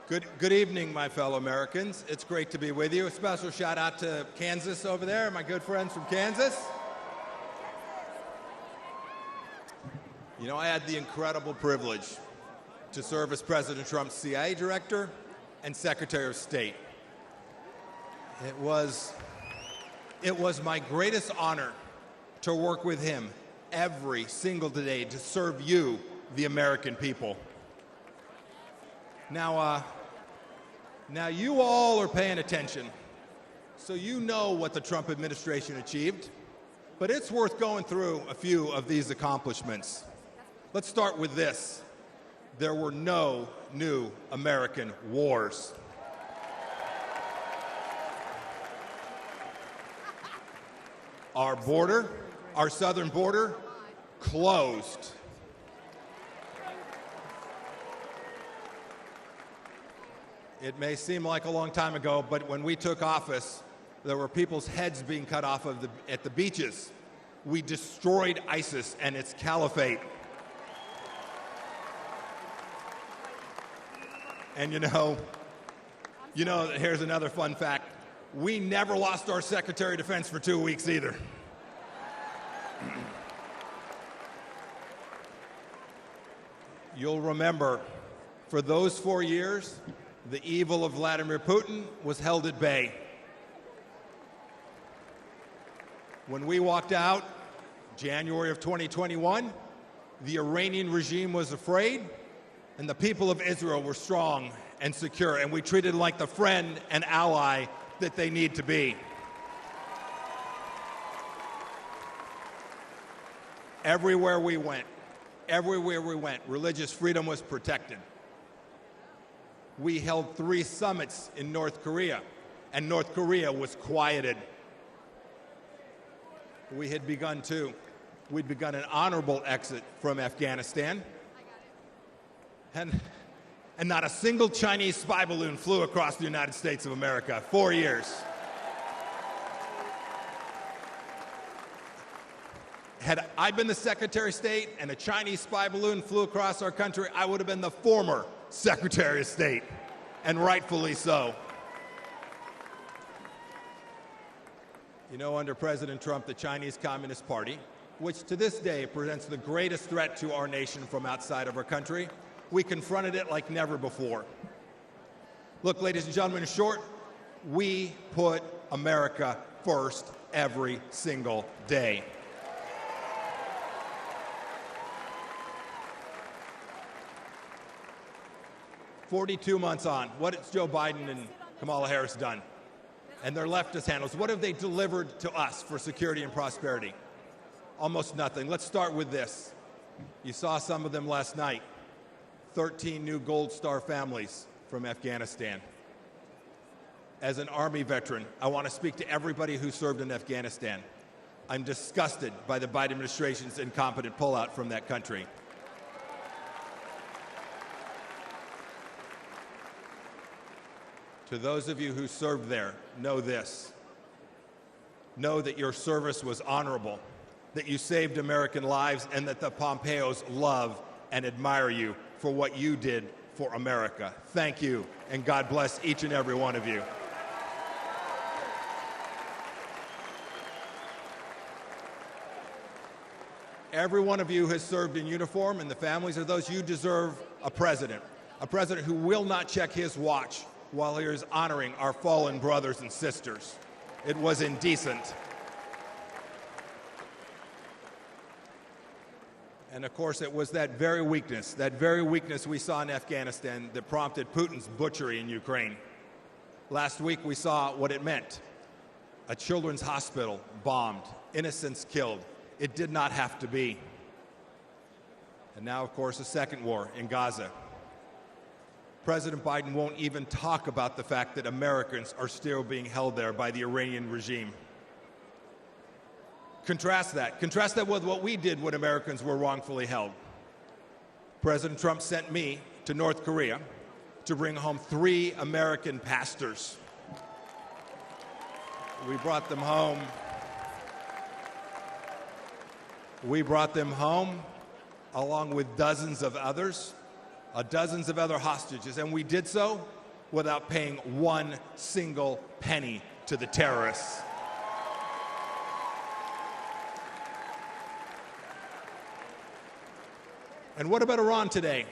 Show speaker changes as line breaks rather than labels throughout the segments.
Good evening, my fellow Americans. It's great to be with you. A special shout out to Kansas over there, my good friends from Kansas. You know, I had the incredible privilege to serve as President Trump's CIA director and Secretary of State. It was my greatest honor to work with him every single day to serve you, the American people. Now you all are paying attention, so you know what the Trump administration achieved, but it's worth going through a few of these accomplishments. Let's start with this. There were no new American wars. Our border, our southern border, closed. It may seem like a long time ago, but when we took office, there were people's heads being cut off at the beaches. We destroyed ISIS and its caliphate. And you know, here's another fun fact. We never lost our Secretary of Defense for 2 weeks either. You'll remember, for those 4 years, the evil of Vladimir Putin was held at bay. When we walked out, January of 2021, the Iranian regime was afraid, and the people of Israel were strong and secure, and we treated them like the friend and ally that they need to be. Everywhere we went, religious freedom was protected. We held 3 summits in North Korea, and North Korea was quieted. We'd begun an honorable exit from Afghanistan, and not a single Chinese spy balloon flew across the United States of America. 4 years. Had I been the Secretary of State and a Chinese spy balloon flew across our country, I would have been the former Secretary of State, and rightfully so. You know, under President Trump, the Chinese Communist Party, which to this day presents the greatest threat to our nation from outside of our country, we confronted it like never before. Look, ladies and gentlemen, in short, we put America first every single day. "42 months on, what has Joe Biden and Kamala Harris done? And their leftist handlers, what have they delivered to us for security and prosperity? Almost nothing. Let's start with this. You saw some of them last night. 13 new Gold Star families from Afghanistan. As an Army veteran, I want to speak to everybody who served in Afghanistan. I'm disgusted by the Biden administration's incompetent pullout from that country. To those of you who served there, know this. Know that your service was honorable, that you saved American lives, and that the Pompeos love and admire you for what you did for America. Thank you, and God bless each and every one of you. Every one of you has served in uniform, and the families of those, you deserve a president who will not check his watch while he is honoring our fallen brothers and sisters. It was indecent. And of course, it was that very weakness we saw in Afghanistan that prompted Putin's butchery in Ukraine. Last week, we saw what it meant. A children's hospital bombed, innocents killed. It did not have to be. And now, of course, a second war in Gaza. President Biden won't even talk about the fact that Americans are still being held there by the Iranian regime. Contrast that with what we did when Americans were wrongfully held. President Trump sent me to North Korea to bring home 3 American pastors. We brought them home. along with dozens of others. dozens of other hostages, and we did so without paying one single penny to the terrorists. And what about Iran today?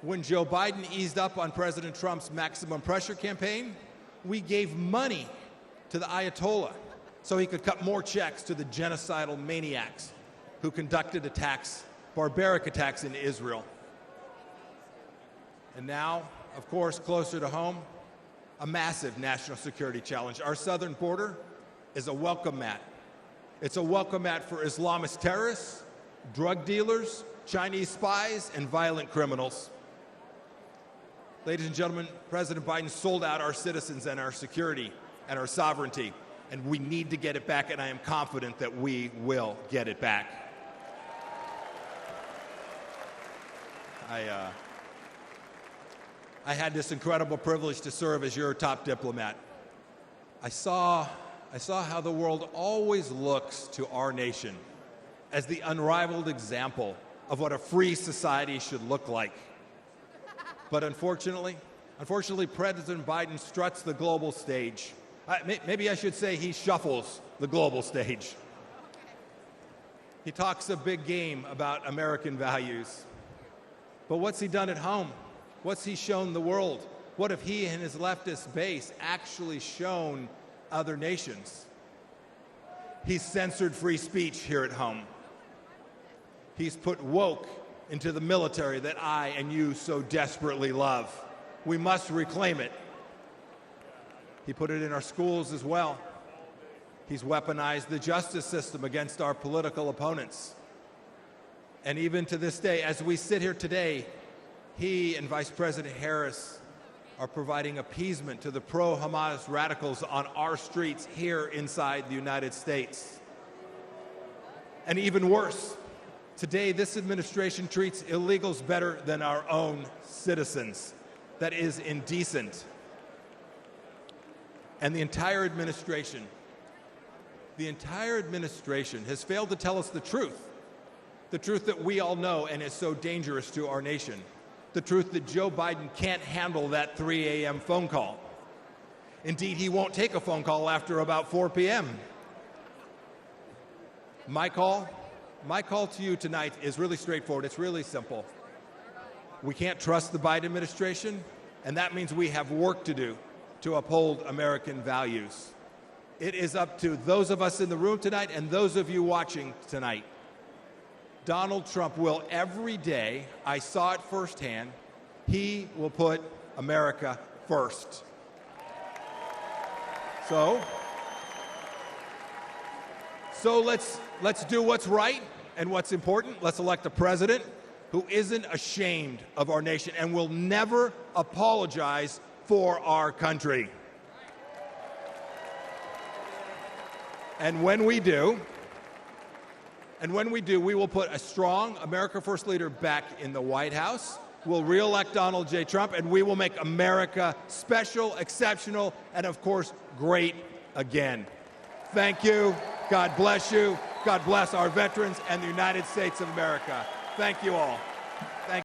When Joe Biden eased up on President Trump's maximum pressure campaign, we gave money to the Ayatollah so he could cut more checks to the genocidal maniacs who conducted attacks, barbaric attacks in Israel. And now, of course, closer to home, a massive national security challenge. Our southern border is a welcome mat. It's a welcome mat for Islamist terrorists, drug dealers, Chinese spies, and violent criminals. Ladies and gentlemen, President Biden sold out our citizens and our security and our sovereignty, and we need to get it back, and I am confident that we will get it back. I had this incredible privilege to serve as your top diplomat. I saw how the world always looks to our nation as the unrivaled example of what a free society should look like. But unfortunately, President Biden struts the global stage. Maybe I should say he shuffles the global stage. He talks a big game about American values. But what's he done at home? What's he shown the world? What have he and his leftist base actually shown other nations? He's censored free speech here at home. He's put woke into the military that I and you so desperately love. We must reclaim it. He put it in our schools as well. He's weaponized the justice system against our political opponents. And even to this day, as we sit here today, he and Vice President Harris are providing appeasement to the pro-Hamas radicals on our streets here inside the United States. And even worse, today, this administration treats illegals better than our own citizens. That is indecent. And the entire administration has failed to tell us the truth that we all know and is so dangerous to our nation, the truth that Joe Biden can't handle that 3 a.m. phone call. Indeed, he won't take a phone call after about 4 p.m. My call to you tonight is really straightforward. It's really simple. We can't trust the Biden administration, and that means we have work to do to uphold American values. It is up to those of us in the room tonight and those of you watching tonight. Donald Trump will every day, I saw it firsthand, he will put America first. So let's do what's right and what's important. Let's elect a president who isn't ashamed of our nation and will never apologize for our country. And when we do, we will put a strong America First leader back in the White House. We'll re-elect Donald J. Trump, and we will make America special, exceptional, and of course, great again. Thank you. God bless you. God bless our veterans and the United States of America. Thank you all.